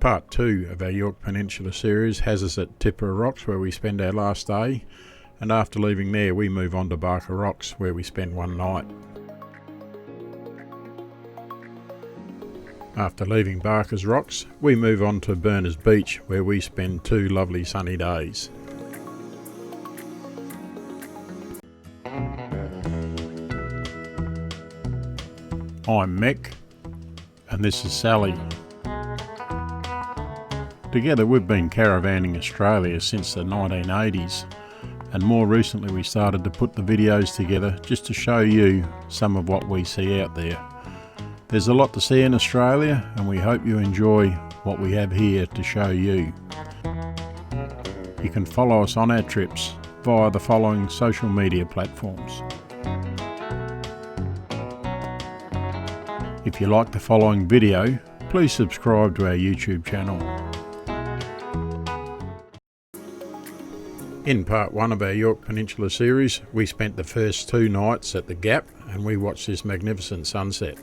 Part 2 of our Yorke Peninsula series has us at Tiparra Rocks, where we spend our last day, and after leaving there we move on to Tiparra Rocks, where we spend one night. After leaving Tiparra Rocks, we move on to Berners Beach, where we spend 2 lovely sunny days. I'm Mick, and this is Sally. Together we've been caravanning Australia since the 1980s, and more recently we started to put the videos together just to show you some of what we see out there. There's a lot to see in Australia, and we hope you enjoy what we have here to show you. You can follow us on our trips via the following social media platforms. If you like the following video, please subscribe to our YouTube channel. In part 1 of our Yorke Peninsula series, we spent the first 2 nights at the Gap, and we watched this magnificent sunset.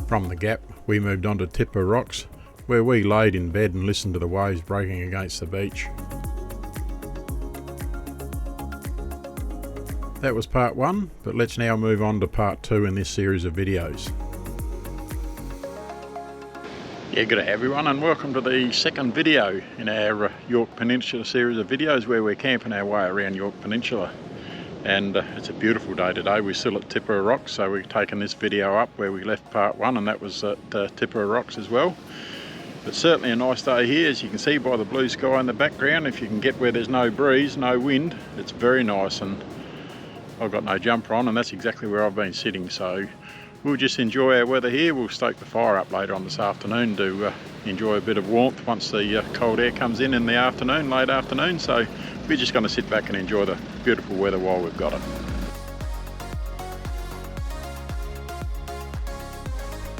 From the Gap, we moved on to Tiparra Rocks, where we laid in bed and listened to the waves breaking against the beach. That was part 1, but let's now move on to part 2 in this series of videos. Yeah, good day everyone, and welcome to the second video in our Yorke Peninsula series of videos, where we're camping our way around Yorke Peninsula. And it's a beautiful day today. We're still at Tiparra Rocks, so we've taken this video up where we left part 1, and that was at Tiparra Rocks as well. But certainly a nice day here, as you can see by the blue sky in the background. If you can get where there's no breeze, no wind, it's very nice. And I've got no jumper on, and that's exactly where I've been sitting, so we'll just enjoy our weather here. We'll stoke the fire up later on this afternoon to enjoy a bit of warmth once the cold air comes in the afternoon, late afternoon. So we're just going to sit back and enjoy the beautiful weather while we've got it.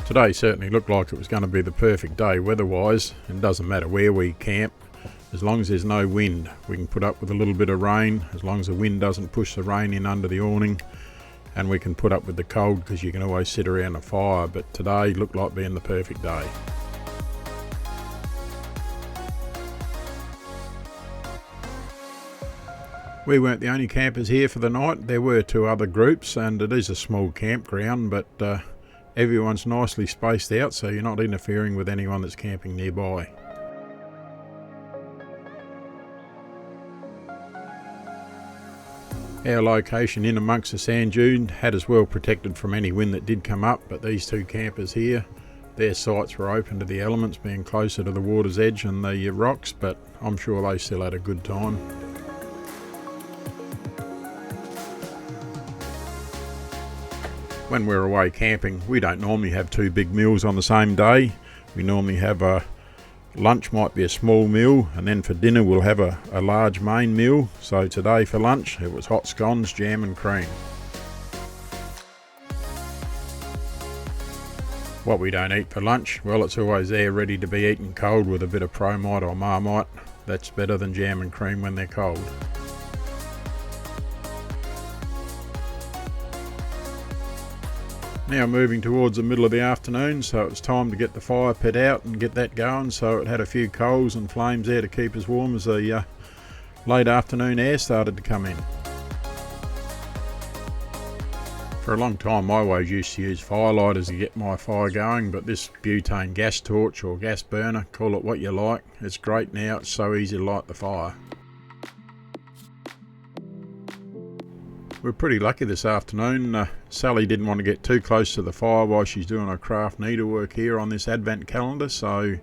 Today certainly looked like it was going to be the perfect day weather-wise, and it doesn't matter where we camp. As long as there's no wind, we can put up with a little bit of rain, as long as the wind doesn't push the rain in under the awning. And we can put up with the cold because you can always sit around a fire, but today looked like being the perfect day. We weren't the only campers here for the night. There were 2 other groups, and it is a small campground, but everyone's nicely spaced out, so you're not interfering with anyone that's camping nearby. Our location in amongst the sand dune had us well protected from any wind that did come up, but these 2 campers here, their sites were open to the elements, being closer to the water's edge and the rocks, but I'm sure they still had a good time. When we're away camping, we don't normally have 2 big meals on the same day. We normally have lunch might be a small meal, and then for dinner we'll have a large main meal. So today for lunch it was hot scones, jam and cream. What we don't eat for lunch, well, it's always there ready to be eaten cold with a bit of Promite or Marmite. That's better than jam and cream when they're cold. Now moving towards the middle of the afternoon, so it's time to get the fire pit out and get that going. So it had a few coals and flames there to keep us warm as the late afternoon air started to come in. For a long time I always used to use firelighters to get my fire going, but this butane gas torch or gas burner, call it what you like, it's great now. It's so easy to light the fire. We're pretty lucky this afternoon. Sally didn't want to get too close to the fire while she's doing her craft needlework here on this advent calendar, so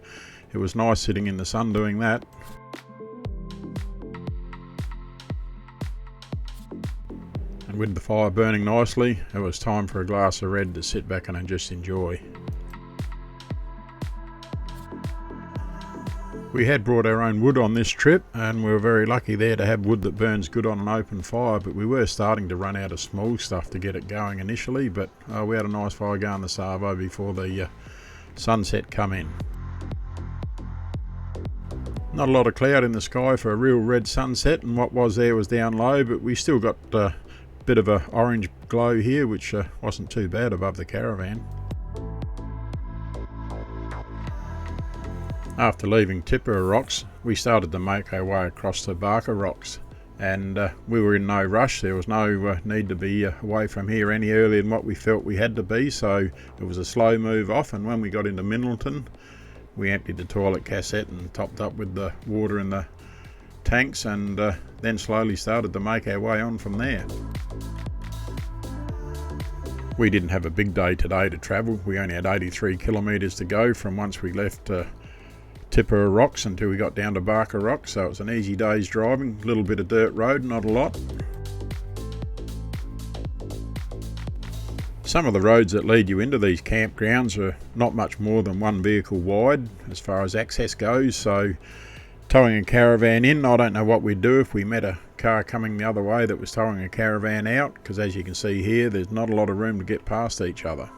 it was nice sitting in the sun doing that. And with the fire burning nicely, it was time for a glass of red to sit back and just enjoy. We had brought our own wood on this trip, and we were very lucky there to have wood that burns good on an open fire, but we were starting to run out of small stuff to get it going initially, but we had a nice fire going the Savo before the sunset come in. Not a lot of cloud in the sky for a real red sunset, and what was there was down low, but we still got a bit of a orange glow here, which wasn't too bad above the caravan. After leaving Tiparra Rocks, we started to make our way across the Tiparra Rocks, and we were in no rush. There was no need to be away from here any earlier than what we felt we had to be, so it was a slow move off. And when we got into Middleton, we emptied the toilet cassette and topped up with the water in the tanks, and then slowly started to make our way on from there. We didn't have a big day today to travel. We only had 83 kilometres to go from once we left Tiparra Rocks until we got down to Tiparra Rocks, so it was an easy day's driving. A little bit of dirt road, not a lot. Some of the roads that lead you into these campgrounds are not much more than one vehicle wide as far as access goes, so towing a caravan in, I don't know what we'd do if we met a car coming the other way that was towing a caravan out, because as you can see here, there's not a lot of room to get past each other.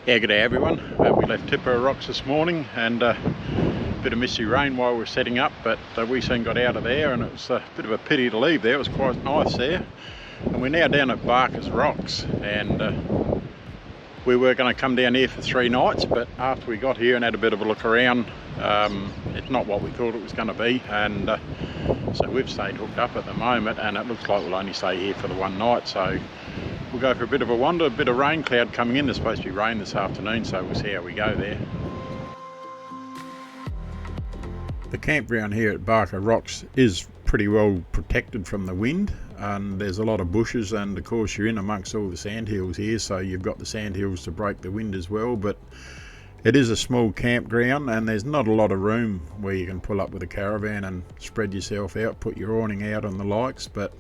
Yeah, good day everyone. We left Tiparra Rocks this morning, and a bit of misty rain while we were setting up, but we soon got out of there, and it was a bit of a pity to leave there. It was quite nice there. And we're now down at Tiparra Rocks, and we were going to come down here for 3 nights, but after we got here and had a bit of a look around, it's not what we thought it was going to be, and so we've stayed hooked up at the moment, and it looks like we'll only stay here for the 1 night. So we'll go for a bit of a wander. A bit of rain cloud coming in. There's supposed to be rain this afternoon, so we'll see how we go there. The campground here at Tiparra Rocks is pretty well protected from the wind, and there's a lot of bushes, and of course you're in amongst all the sandhills here, so you've got the sandhills to break the wind as well. But it is a small campground, and there's not a lot of room where you can pull up with a caravan and spread yourself out, put your awning out and the likes. But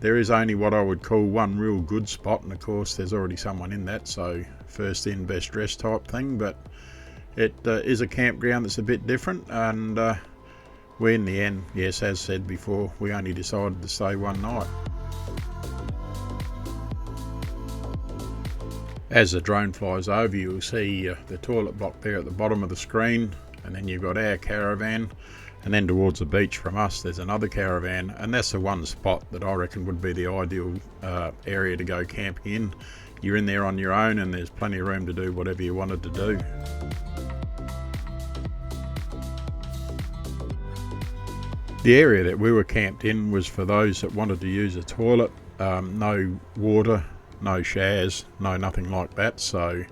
there is only what I would call one real good spot, and of course there's already someone in that, so first in best dressed type thing. But it is a campground that's a bit different, and we in the end, yes, as said before, we only decided to stay 1 night. As the drone flies over, you'll see the toilet block there at the bottom of the screen, and then you've got our caravan, and then towards the beach from us there's another caravan, and that's the one spot that I reckon would be the ideal area to go camping in. You're in there on your own, and there's plenty of room to do whatever you wanted to do. The area that we were camped in was for those that wanted to use a toilet. No water, no showers, no nothing like that, so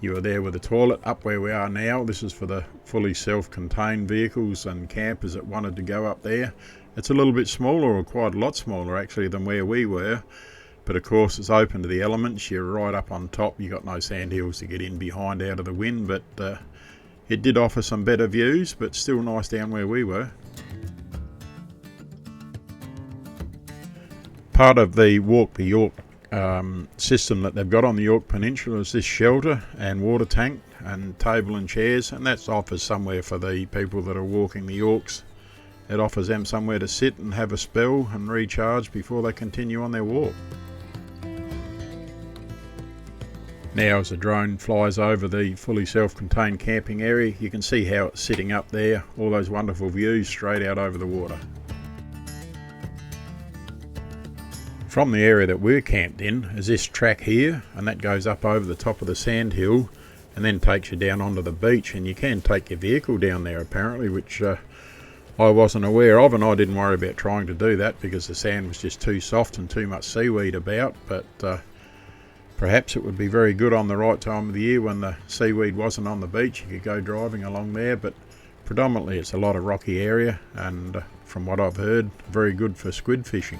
you were there with a toilet. Up where we are now, this is for the fully self-contained vehicles and campers that wanted to go up there. It's a little bit smaller, or quite a lot smaller actually, than where we were, but of course it's open to the elements. You're right up on top, you got no sandhills to get in behind out of the wind, but it did offer some better views, but still nice down where we were. Part of the Walk the Yorke system that they've got on the Yorke Peninsula is this shelter and water tank and table and chairs, and that offers somewhere for the people that are walking the Yorks. It offers them somewhere to sit and have a spell and recharge before they continue on their walk. Now as the drone flies over the fully self-contained camping area, you can see how it's sitting up there, all those wonderful views straight out over the water. From the area that we're camped in is this track here, and that goes up over the top of the sandhill and then takes you down onto the beach, and you can take your vehicle down there apparently, which I wasn't aware of, and I didn't worry about trying to do that because the sand was just too soft and too much seaweed about. But perhaps it would be very good on the right time of the year when the seaweed wasn't on the beach. You could go driving along there, but predominantly it's a lot of rocky area, and from what I've heard, very good for squid fishing.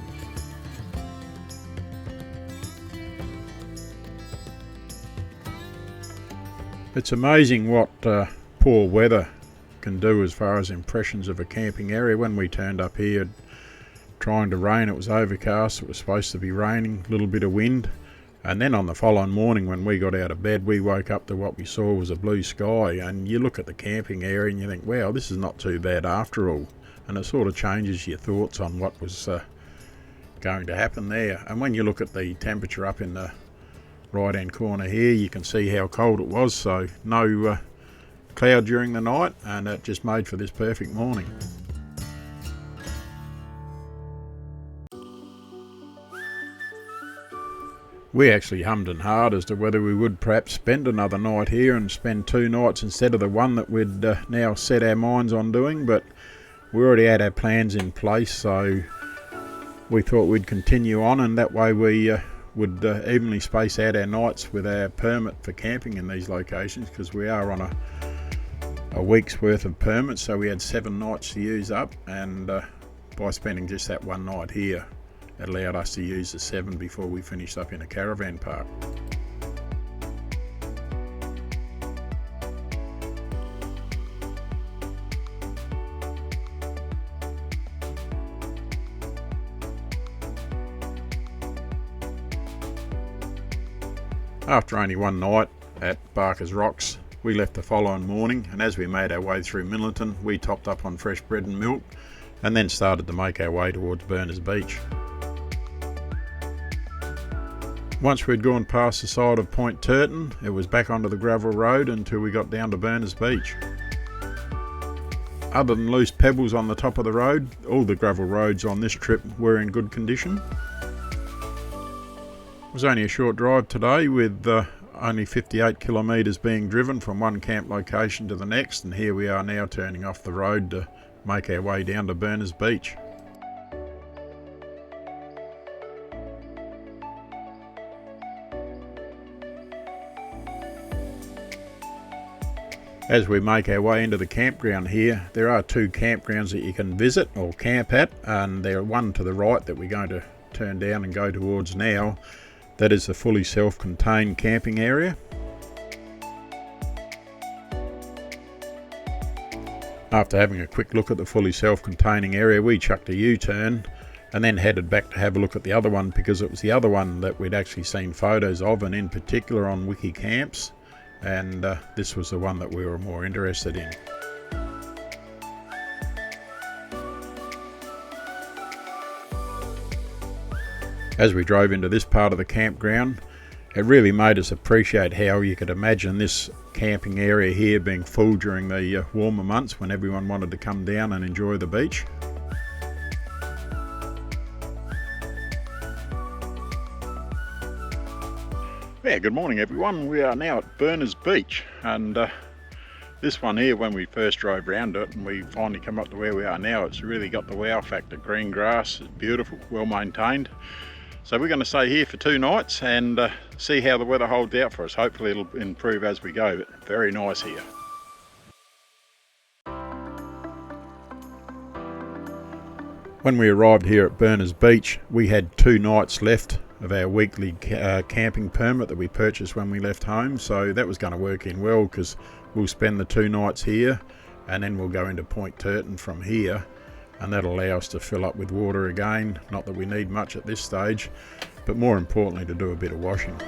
It's amazing what poor weather can do as far as impressions of a camping area. When we turned up here trying to rain, it was overcast, it was supposed to be raining, a little bit of wind, and then on the following morning when we got out of bed, we woke up to what we saw was a blue sky, and you look at the camping area and you think, wow, this is not too bad after all, and it sort of changes your thoughts on what was going to happen there. And when you look at the temperature up in the right hand corner here, you can see how cold it was, so no cloud during the night, and it just made for this perfect morning. We actually hummed and hawed as to whether we would perhaps spend another night here and spend 2 nights instead of the one that we'd now set our minds on doing, but we already had our plans in place, so we thought we'd continue on, and that way we would evenly space out our nights with our permit for camping in these locations, because we are on a week's worth of permits, so we had 7 nights to use up, and by spending just that one night here, it allowed us to use the 7 before we finished up in a caravan park. After only one night at Tiparra Rocks, we left the following morning, and as we made our way through Millerton, we topped up on fresh bread and milk and then started to make our way towards Berners Beach. Once we'd gone past the side of Point Turton, it was back onto the gravel road until we got down to Berners Beach. Other than loose pebbles on the top of the road, all the gravel roads on this trip were in good condition. It was only a short drive today, with only 58 kilometres being driven from one camp location to the next, and here we are now turning off the road to make our way down to Berners Beach. As we make our way into the campground here, there are 2 campgrounds that you can visit or camp at, and there are one to the right that we're going to turn down and go towards now. That is the fully self-contained camping area. After having a quick look at the fully self-containing area, we chucked a U-turn and then headed back to have a look at the other one, because it was the other one that we'd actually seen photos of, and in particular on Wiki Camps, and this was the one that we were more interested in. As we drove into this part of the campground, it really made us appreciate how you could imagine this camping area here being full during the warmer months when everyone wanted to come down and enjoy the beach. Yeah, good morning everyone. We are now at Berners Beach, and this one here, when we first drove around it and we finally come up to where we are now, it's really got the wow factor. Green grass, it's beautiful, well maintained. So we're going to stay here for 2 nights and see how the weather holds out for us. Hopefully it'll improve as we go, but very nice here. When we arrived here at Berners Beach, we had 2 nights left of our weekly camping permit that we purchased when we left home, so that was going to work in well, because we'll spend the 2 nights here and then we'll go into Point Turton from here, and that'll allow us to fill up with water again. Not that we need much at this stage, but more importantly to do a bit of washing.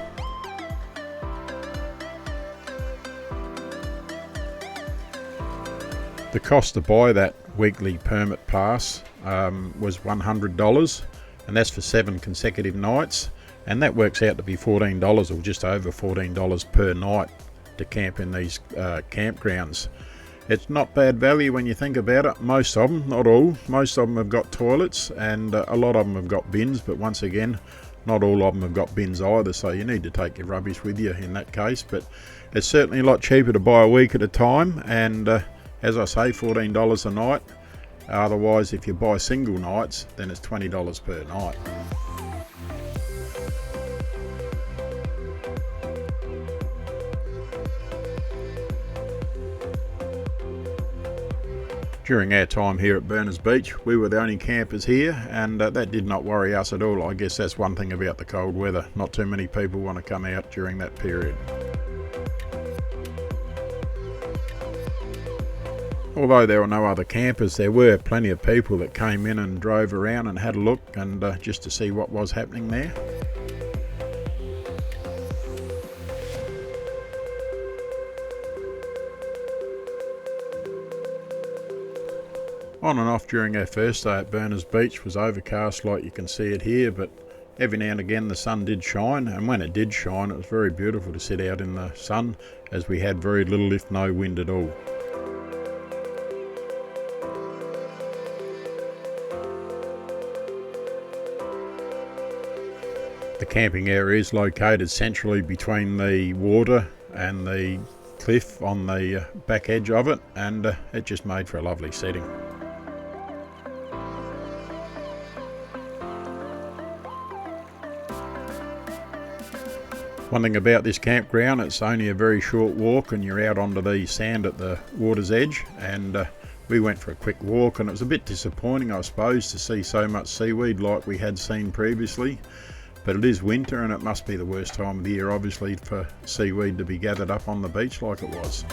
The cost to buy that weekly permit pass was $100, and that's for 7 consecutive nights, and that works out to be $14 or just over $14 per night to camp in these campgrounds. It's not bad value when you think about it. Most of them, not all, most of them have got toilets, and a lot of them have got bins, but once again, not all of them have got bins either, so you need to take your rubbish with you in that case. But it's certainly a lot cheaper to buy a week at a time, and as I say, $14 a night. Otherwise, if you buy single nights, then it's $20 per night. During our time here at Berners Beach, we were the only campers here, and that did not worry us at all. I guess that's one thing about the cold weather. Not too many people want to come out during that period. Although there were no other campers, there were plenty of people that came in and drove around and had a look, and just to see what was happening there. On and off during our first day at Berners Beach was overcast like you can see it here, but every now and again the sun did shine, and when it did shine it was very beautiful to sit out in the sun, as we had very little if no wind at all. The camping area is located centrally between the water and the cliff on the back edge of it, and it just made for a lovely setting. One thing about this campground, it's only a very short walk and you're out onto the sand at the water's edge, and we went for a quick walk, and it was a bit disappointing, I suppose, to see so much seaweed like we had seen previously. But it is winter and it must be the worst time of the year, obviously, for seaweed to be gathered up on the beach like it was.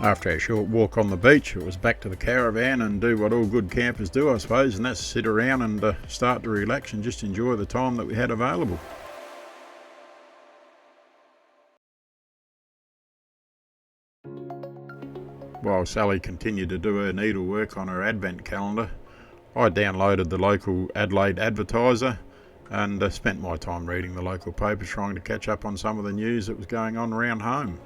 After our short walk on the beach, it was back to the caravan and do what all good campers do, I suppose, and that's sit around and start to relax and just enjoy the time that we had available. While Sally continued to do her needlework on her advent calendar, I downloaded the local Adelaide Advertiser and spent my time reading the local papers, trying to catch up on some of the news that was going on around home.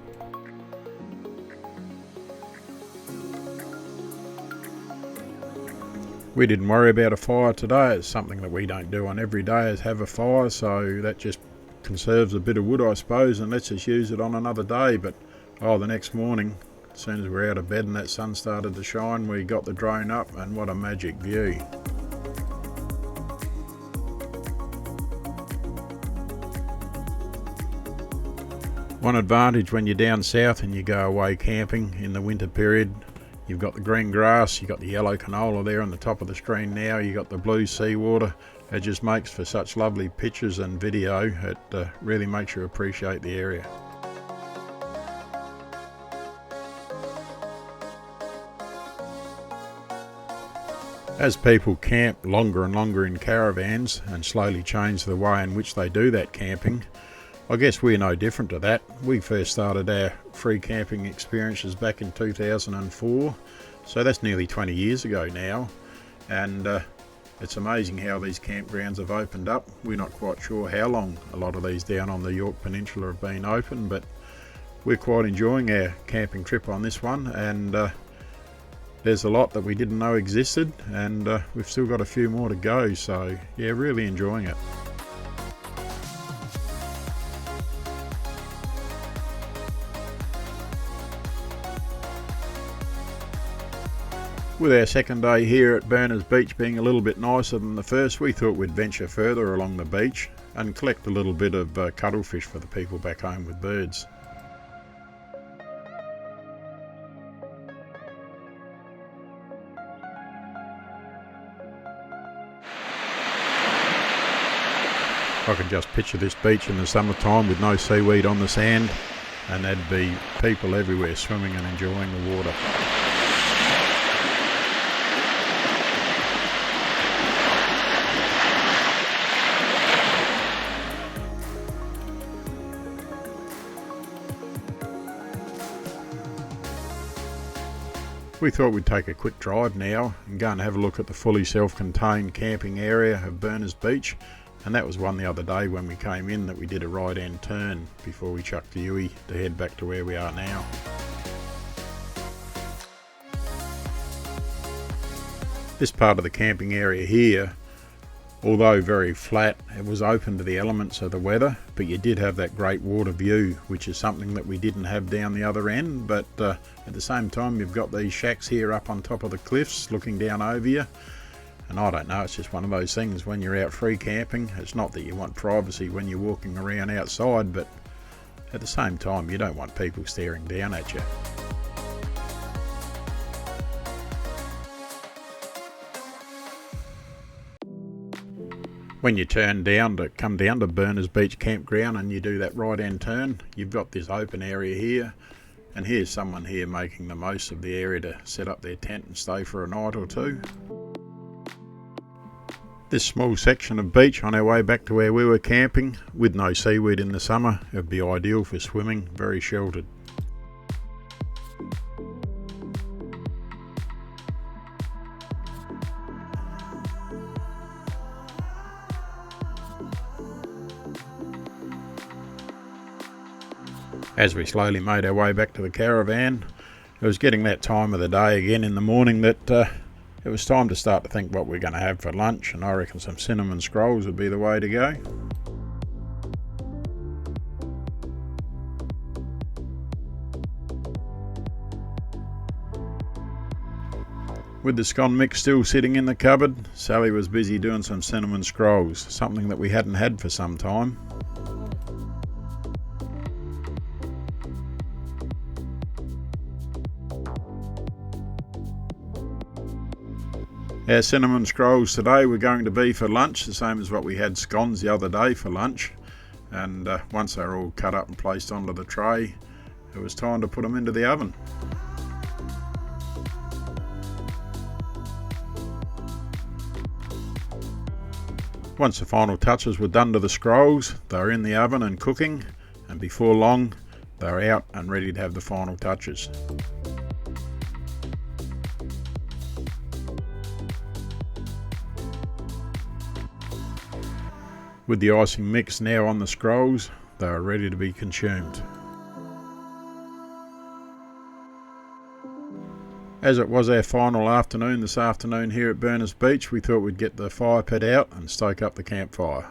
We didn't worry about a fire today. It's something that we don't do on every day, is have a fire, so that just conserves a bit of wood, I suppose, and lets us use it on another day. But the next morning, as soon as we were out of bed and that sun started to shine, we got the drone up, and what a magic view. One advantage when you're down south and you go away camping in the winter period, you've got the green grass, you've got the yellow canola there on the top of the screen now, you've got the blue seawater. It just makes for such lovely pictures and video. It really makes you appreciate the area. As people camp longer and longer in caravans and slowly change the way in which they do that camping, I guess we're no different to that. We first started our free camping experiences back in 2004, so that's nearly 20 years ago now, and it's amazing how these campgrounds have opened up. We're not quite sure how long a lot of these down on the Yorke Peninsula have been open, but we're quite enjoying our camping trip on this one, and there's a lot that we didn't know existed, and we've still got a few more to go, so yeah, really enjoying it. With our second day here at Berners Beach being a little bit nicer than the first, we thought we'd venture further along the beach and collect a little bit of cuttlefish for the people back home with birds. I could just picture this beach in the summertime with no seaweed on the sand, and there'd be people everywhere swimming and enjoying the water. We thought we'd take a quick drive now and go and have a look at the fully self-contained camping area of Berners Beach. And that was one the other day when we came in that we did a right-hand turn before we chucked the Ui to head back to where we are now. This part of the camping area here, although very flat, it was open to the elements of the weather, but you did have that great water view, which is something that we didn't have down the other end. But at the same time, you've got these shacks here up on top of the cliffs looking down over you. And I don't know, it's just one of those things when you're out free camping. It's not that you want privacy when you're walking around outside, but at the same time, you don't want people staring down at you. When you come down to Berners Beach Campground and you do that right-hand turn, you've got this open area here, and here's someone here making the most of the area to set up their tent and stay for a night or two. This small section of beach on our way back to where we were camping, with no seaweed in the summer, it would be ideal for swimming, very sheltered. As we slowly made our way back to the caravan, it was getting that time of the day again in the morning that it was time to start to think what we're going to have for lunch, and I reckon some cinnamon scrolls would be the way to go. With the scone mix still sitting in the cupboard, Sally was busy doing some cinnamon scrolls, something that we hadn't had for some time. Our cinnamon scrolls today were going to be for lunch, the same as what we had scones the other day for lunch. And once they were all cut up and placed onto the tray, it was time to put them into the oven. Once the final touches were done to the scrolls, they were in the oven and cooking, and before long they were out and ready to have the final touches. With the icing mix now on the scrolls, they are ready to be consumed. As it was our final afternoon this afternoon here at Burners Beach, we thought we'd get the fire pit out and stoke up the campfire.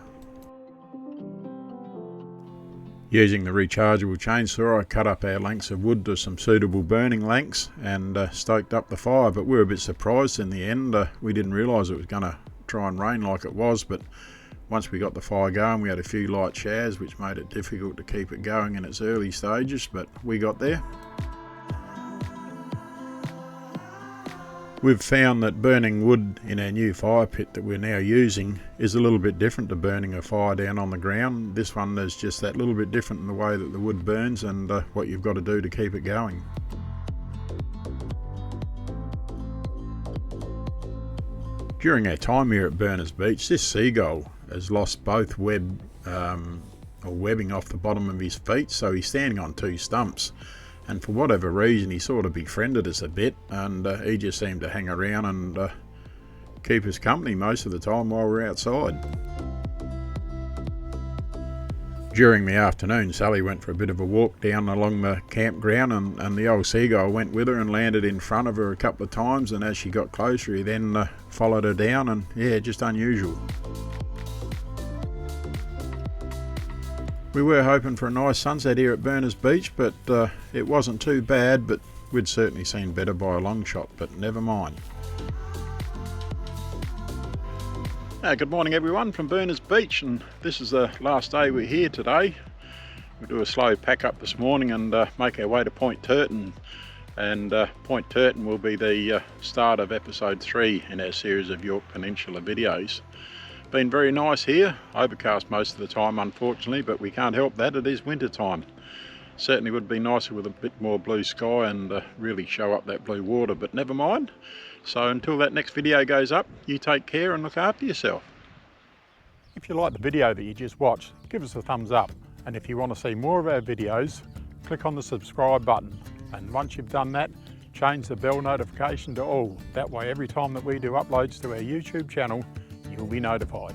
Using the rechargeable chainsaw, I cut up our lengths of wood to some suitable burning lengths and stoked up the fire, but we were a bit surprised in the end. We didn't realise it was going to try and rain like it was, but once we got the fire going, we had a few light showers which made it difficult to keep it going in its early stages, but we got there. We've found that burning wood in our new fire pit that we're now using is a little bit different to burning a fire down on the ground. This one is just that little bit different in the way that the wood burns and what you've got to do to keep it going. During our time here at Burners Beach, this seagull has lost both webbing off the bottom of his feet, so he's standing on two stumps. And for whatever reason, he sort of befriended us a bit, and he just seemed to hang around and keep us company most of the time while we're outside. During the afternoon, Sally went for a bit of a walk down along the campground, and the old seagull went with her and landed in front of her a couple of times, and as she got closer, he then followed her down, and yeah, just unusual. We were hoping for a nice sunset here at Burners Beach, but it wasn't too bad, but we'd certainly seen better by a long shot, but never mind. Good morning everyone from Burners Beach, and this is the last day we're here today. We'll do a slow pack up this morning and make our way to Point Turton, and Point Turton will be the start of episode 3 in our series of Yorke Peninsula videos. Been very nice here, overcast most of the time unfortunately, but we can't help that, it is winter time. Certainly would be nicer with a bit more blue sky and really show up that blue water, but never mind. So until that next video goes up, you take care and look after yourself. If you like the video that you just watched, give us a thumbs up, and if you want to see more of our videos, click on the subscribe button, and once you've done that, change the bell notification to all. That way every time that we do uploads to our YouTube channel, you'll be notified.